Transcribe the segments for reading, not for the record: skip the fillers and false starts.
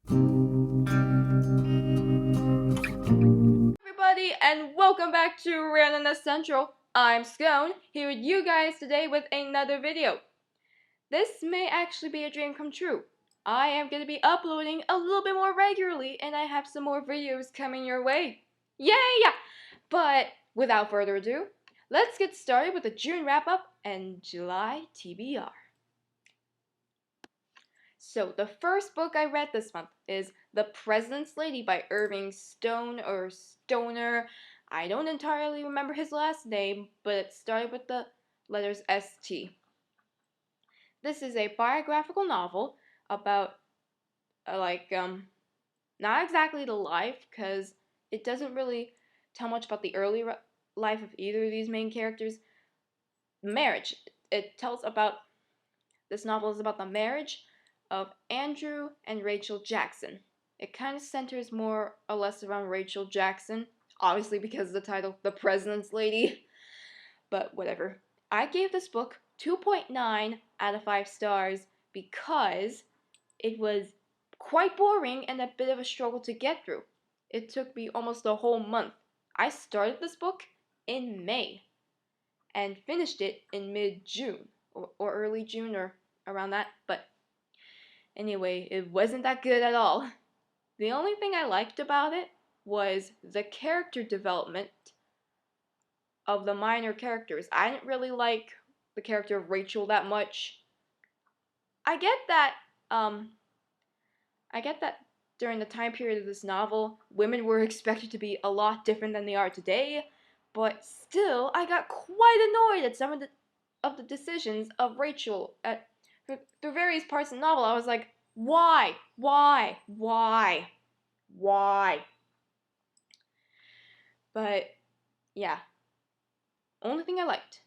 Everybody, and welcome back to Randomness Central. I'm Scone, here with you guys today with another video. This may actually be a dream come true. I am going to be uploading a little bit more regularly, and I have some more videos coming your way. Yay! But without further ado, let's get started with the June wrap-up and July TBR. So, the first book I read this month is The President's Lady by Irving Stone or Stoner. I don't entirely remember his last name, but it started with the letters ST. This is a biographical novel about, not exactly the life, because it doesn't really tell much about the early life of either of these main characters. Marriage. This novel is about the marriage of Andrew and Rachel Jackson. It kind of centers more or less around Rachel Jackson, obviously because of the title, The President's Lady, but whatever. I gave this book 2.9 out of 5 stars because it was quite boring and a bit of a struggle to get through. It took me almost a whole month. I started this book in May and finished it in mid-June or early June or around that, but anyway, it wasn't that good at all. The only thing I liked about it was the character development of the minor characters. I didn't really like the character of Rachel that much. I get that during the time period of this novel, women were expected to be a lot different than they are today, but still, I got quite annoyed at some of the decisions of Rachel through various parts of the novel. I was like, why? But yeah, only thing I liked,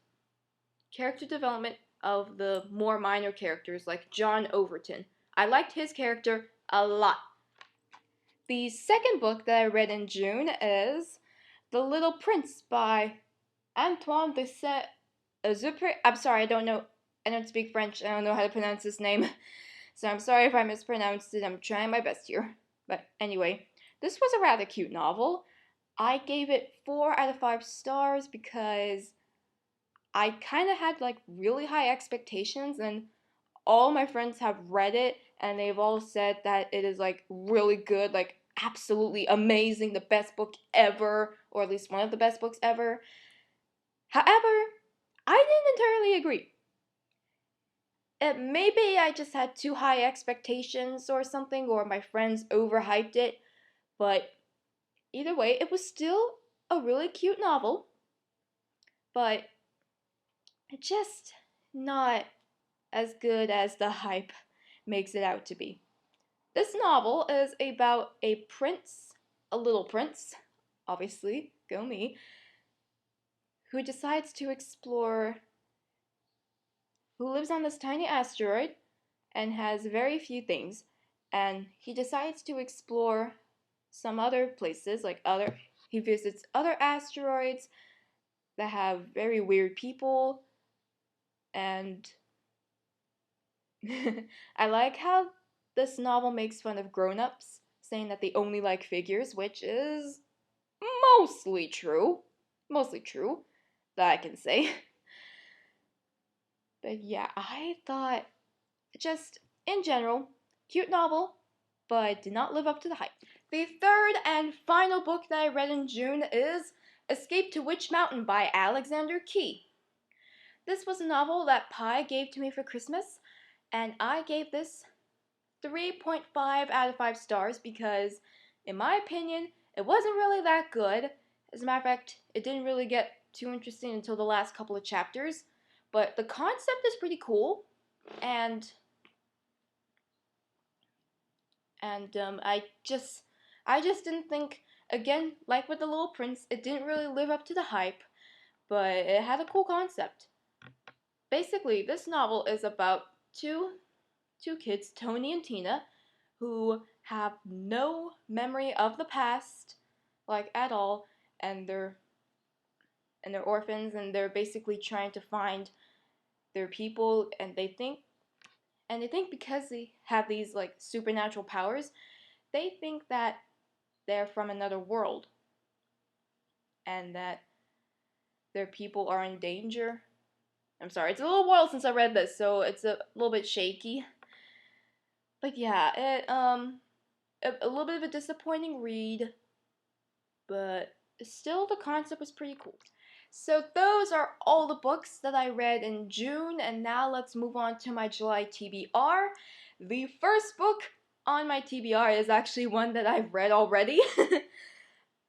character development of the more minor characters like John Overton. I liked his character a lot. The second book that I read in June is The Little Prince by Antoine de Saint-Exupéry. I'm sorry, I don't speak French. I don't know how to pronounce this name. So I'm sorry if I mispronounced it. I'm trying my best here. But anyway, this was a rather cute novel. I gave it 4 out of 5 stars because I kind of had like really high expectations, and all my friends have read it and they've all said that it is like really good, like absolutely amazing, the best book ever, or at least one of the best books ever. However, I didn't entirely agree. Maybe I just had too high expectations or something, or my friends overhyped it, but either way, it was still a really cute novel, but just not as good as the hype makes it out to be. This novel is about a prince, a little prince, obviously, go me, who decides to explore, who lives on this tiny asteroid and has very few things, and he decides to explore some other places, he visits other asteroids that have very weird people, and I like how this novel makes fun of grown-ups, saying that they only like figures, which is mostly true. Mostly true, that I can say. But yeah, I thought, just in general, cute novel, but did not live up to the hype. The third and final book that I read in June is Escape to Witch Mountain by Alexander Key. This was a novel that Pi gave to me for Christmas, and I gave this 3.5 out of 5 stars because, in my opinion, it wasn't really that good. As a matter of fact, it didn't really get too interesting until the last couple of chapters, but the concept is pretty cool, and I just didn't think, again, like with The Little Prince, it didn't really live up to the hype, but it had a cool concept. Basically, this novel is about two kids, Tony and Tina, who have no memory of the past, like at all, and they're orphans, and they're basically trying to find their people, and they think because they have these like supernatural powers, they think that they're from another world and that their people are in danger. I'm sorry, it's a little while since I read this, so it's a little bit shaky. But yeah, a little bit of a disappointing read, but still the concept was pretty cool. So those are all the books that I read in June, and now let's move on to my July TBR. The first book on my TBR is actually one that I've read already.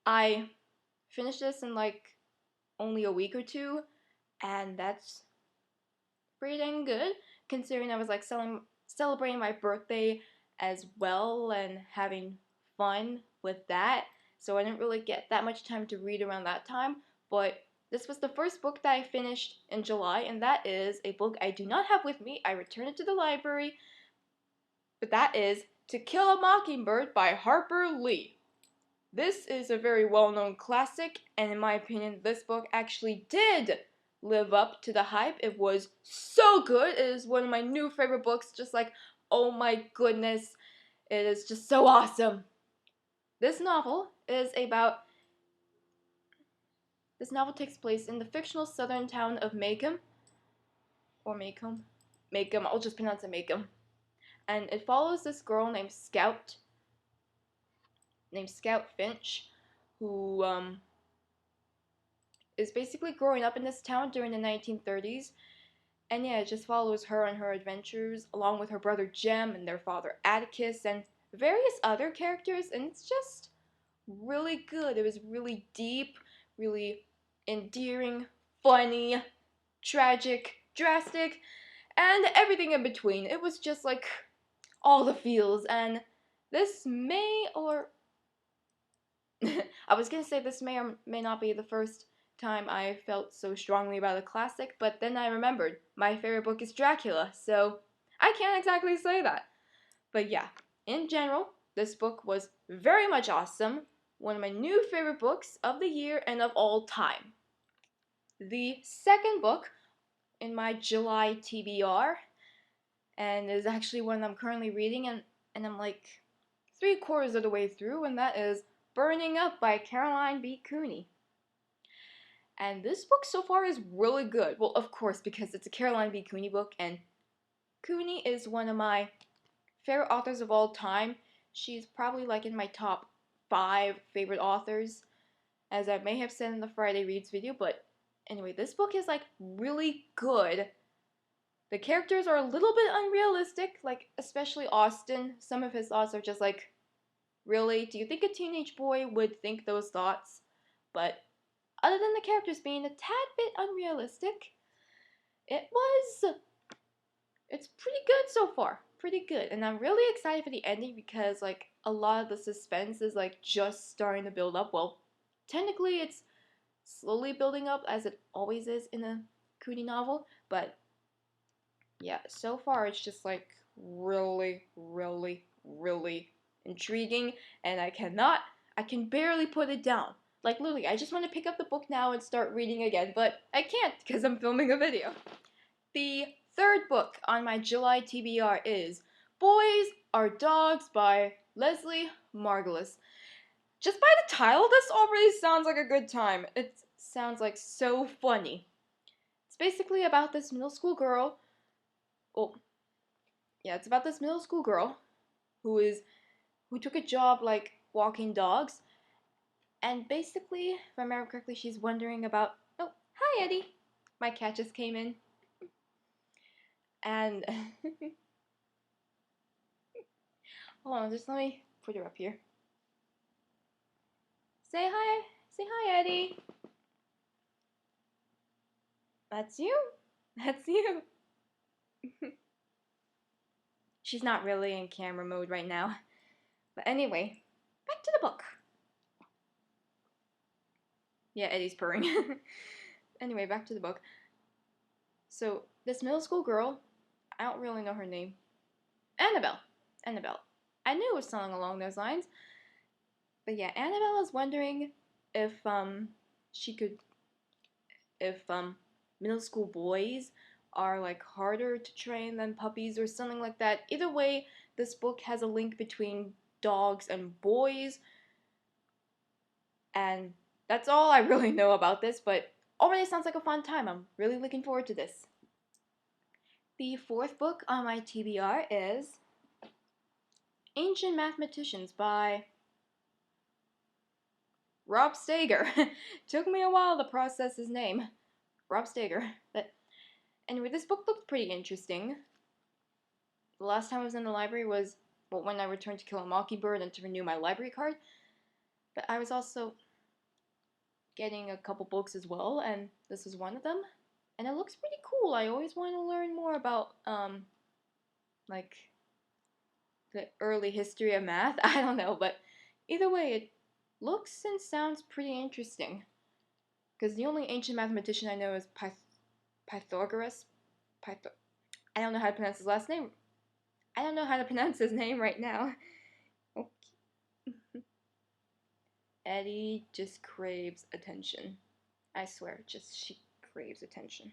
I finished this in like only a week or two, and that's pretty dang good considering I was like celebrating my birthday as well and having fun with that. So I didn't really get that much time to read around that time, but this was the first book that I finished in July, and that is a book I do not have with me. I returned it to the library, but that is To Kill a Mockingbird by Harper Lee. This is a very well-known classic, and in my opinion, this book actually did live up to the hype. It was so good. It is one of my new favorite books, just like, oh my goodness, it is just so awesome. This novel takes place in the fictional southern town of Macomb, I'll just pronounce it Macomb. And it follows this girl named Scout Finch, who is basically growing up in this town during the 1930s. And yeah, it just follows her and her adventures, along with her brother Jem and their father Atticus, and various other characters, and it's just really good. It was really deep, really endearing, funny, tragic, drastic, and everything in between. It was just like all the feels, and this may or I was gonna say this may or may not be the first time I felt so strongly about a classic, but then I remembered my favorite book is Dracula, so I can't exactly say that. But yeah, in general, this book was very much awesome, one of my new favorite books of the year and of all time. The second book in my July TBR, and is actually one I'm currently reading, and I'm like 3/4 of the way through, and that is Burning Up by Caroline B. Cooney. And this book so far is really good. Well, of course, because it's a Caroline B. Cooney book, and Cooney is one of my favorite authors of all time. She's probably like in my top 5 favorite authors, as I may have said in the Friday Reads video, but anyway, this book is like really good. The characters are a little bit unrealistic, like especially Austin. Some of his thoughts are just like, really? Do you think a teenage boy would think those thoughts? But other than the characters being a tad bit unrealistic, it's pretty good so far. Pretty good. And I'm really excited for the ending because like a lot of the suspense is like just starting to build up. Well, technically it's slowly building up as it always is in a Cooney novel, but yeah, so far it's just like really, really, really intriguing, and I can barely put it down. Like literally, I just want to pick up the book now and start reading again, but I can't because I'm filming a video. The third book on my July TBR is Boys Are Dogs by Leslie Margulis. Just by the title, this already sounds like a good time. It sounds like so funny. It's basically about this middle school girl. Well, yeah, it's about this middle school girl who took a job like walking dogs, and basically, if I remember correctly, she's wondering about. Oh, hi Eddie. My cat just came in, and hold on, just let me put her up here. Say hi, Eddie. That's you. That's you. She's not really in camera mode right now. But anyway, back to the book. Yeah, Eddie's purring. Anyway, back to the book. So, this middle school girl, I don't really know her name. Annabelle. I knew it was something along those lines. But yeah, Annabelle is wondering if middle school boys are like harder to train than puppies or something like that. Either way, this book has a link between dogs and boys. And that's all I really know about this, but already sounds like a fun time. I'm really looking forward to this. The fourth book on my TBR is Ancient Mathematicians by Rob Steiger. Took me a while to process his name. Rob Steiger. But anyway, this book looked pretty interesting. The last time I was in the library was when I returned to Kill a Mockingbird and to renew my library card. But I was also getting a couple books as well, and this is one of them. And it looks pretty cool. I always want to learn more about, like, the early history of math. I don't know, but either way, it looks and sounds pretty interesting. Because the only ancient mathematician I know is Pythagoras. I don't know how to pronounce his last name. I don't know how to pronounce his name right now. Okay. Eddie just craves attention. I swear, she craves attention.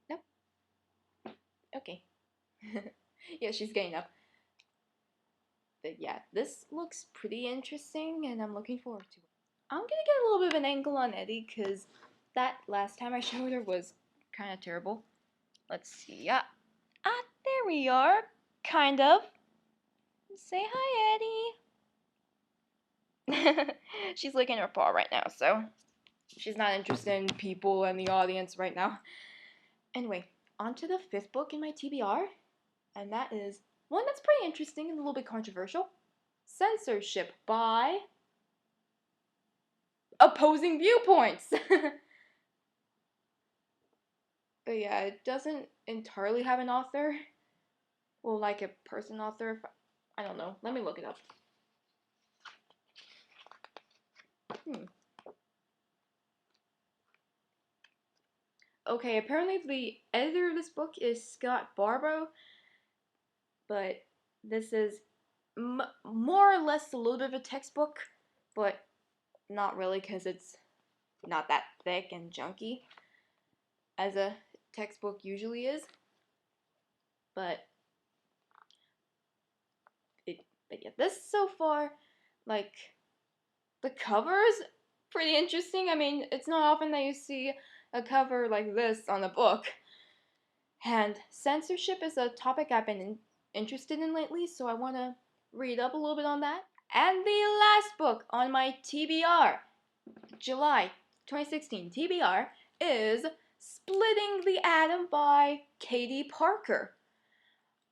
Nope. Okay. Yeah, she's getting up. But yeah, this looks pretty interesting, and I'm looking forward to it. I'm gonna get a little bit of an angle on Eddie, because that last time I showed her was kind of terrible. Let's see. Yeah. There we are. Kind of. Say hi, Eddie. She's licking her paw right now, so she's not interested in people and the audience right now. Anyway, on to the fifth book in my TBR, and that is one that's pretty interesting and a little bit controversial. Censorship by Opposing Viewpoints. But yeah, it doesn't entirely have an author. Well, like a person author. I don't know. Let me look it up. Okay, apparently the editor of this book is Scott Barbro, but this is more or less a little bit of a textbook, but not really, because it's not that thick and junky as a textbook usually is. But yeah, this so far, like, the cover's pretty interesting. I mean, it's not often that you see a cover like this on a book. And censorship is a topic I've been interested in lately, so I want to read up a little bit on that. And the last book on my TBR, July 2016 TBR, is Splitting the Atom by Katie Parker.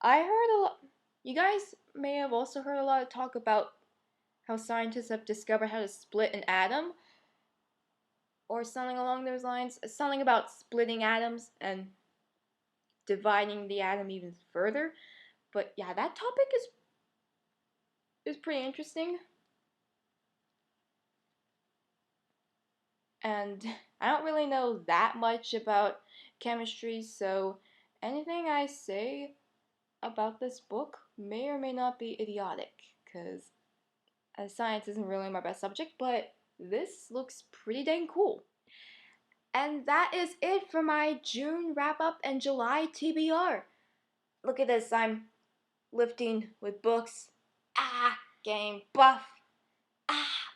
I heard a lot. You guys may have also heard a lot of talk about how scientists have discovered how to split an atom, or something along those lines. Something about splitting atoms and dividing the atom even further. But yeah, that topic is pretty interesting. And I don't really know that much about chemistry, so anything I say about this book may or may not be idiotic, because science isn't really my best subject, but this looks pretty dang cool. And that is it for my June wrap-up and July TBR. Look at this, I'm lifting with books. Getting buff.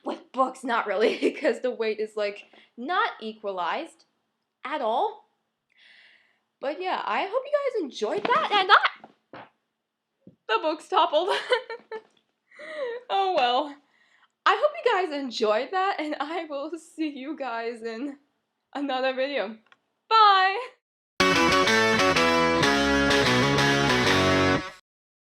With books, not really, because the weight is, like, not equalized at all. But yeah, I hope you guys enjoyed that, and the book's toppled. Oh well. I hope you guys enjoyed that, and I will see you guys in another video. Bye!